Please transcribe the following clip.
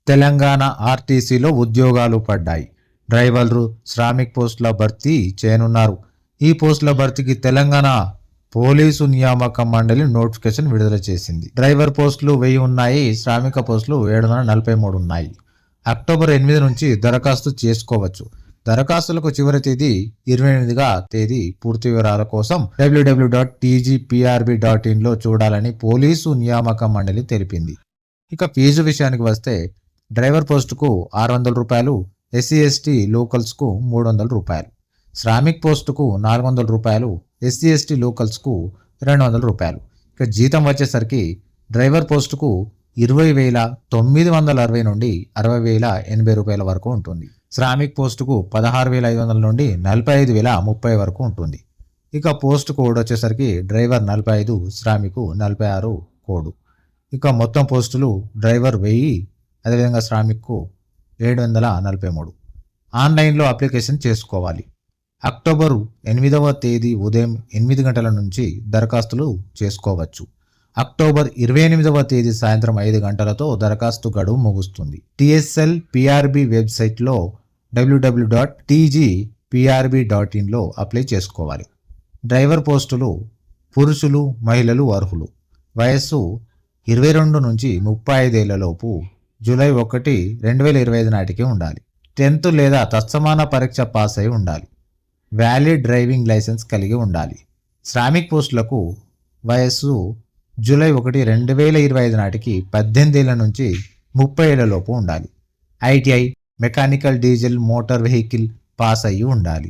తెలంగాణ ఆర్టీసీలో ఉద్యోగాలు పడ్డాయి. డ్రైవర్లు, శ్రామిక్ పోస్టుల భర్తీ చేయనున్నారు. ఈ పోస్టుల భర్తీకి తెలంగాణ పోలీసు నియామక మండలి నోటిఫికేషన్ విడుదల చేసింది. డ్రైవర్ పోస్టులు 1000 ఉన్నాయి. శ్రామిక పోస్టులు 743 ఉన్నాయి. అక్టోబర్ 8 నుంచి దరఖాస్తు చేసుకోవచ్చు. దరఖాస్తులకు చివరి తేదీ 28గా తేదీ. పూర్తి వివరాల కోసం www.tgprb.in లో చూడాలని పోలీసు నియామక మండలి తెలిపింది. ఇక ఫీజు విషయానికి వస్తే డ్రైవర్ పోస్టుకు 600 రూపాయలు, ఎస్సీ ఎస్టీ లోకల్స్కు 300 రూపాయలు, శ్రామిక్ పోస్టుకు 400 రూపాయలు, ఎస్సీ ఎస్టీ లోకల్స్కు 200 రూపాయలు. ఇక జీతం వచ్చేసరికి డ్రైవర్ పోస్టుకు 20,960 నుండి 60,080 రూపాయల వరకు ఉంటుంది. శ్రామిక్ పోస్టుకు 16,500 నుండి 45,030 వరకు ఉంటుంది. ఇక పోస్ట్ కోడ్ వచ్చేసరికి డ్రైవర్ 45, శ్రామికు 46 కోడ్. ఇక మొత్తం పోస్టులు డ్రైవర్ 1000, అదేవిధంగా శ్రామిక్కు 743. ఆన్లైన్లో అప్లికేషన్ చేసుకోవాలి. అక్టోబర్ 8వ తేదీ ఉదయం 8 గంటల నుంచి దరఖాస్తులు చేసుకోవచ్చు. అక్టోబర్ 28వ తేదీ సాయంత్రం 5 గంటలతో దరఖాస్తు గడువు ముగుస్తుంది. TSL PRB వెబ్సైట్లో www.tgprb.in లో అప్లై చేసుకోవాలి. డ్రైవర్ పోస్టులు పురుషులు, మహిళలు అర్హులు. వయస్సు 22 నుంచి 35 ఏళ్లలోపు జూలై 1, 2025 నాటికి ఉండాలి. 10th లేదా తత్సమాన పరీక్ష పాస్ అయి ఉండాలి. వ్యాలిడ్ డ్రైవింగ్ లైసెన్స్ కలిగి ఉండాలి. శ్రామిక్ పోస్టులకు వయస్సు జూలై 1, 2025 నాటికి 18 ఏళ్ల నుంచి 30 ఏళ్లలోపు ఉండాలి. ITI mechanical diesel motor vehicle pass అయ్యి ఉండాలి.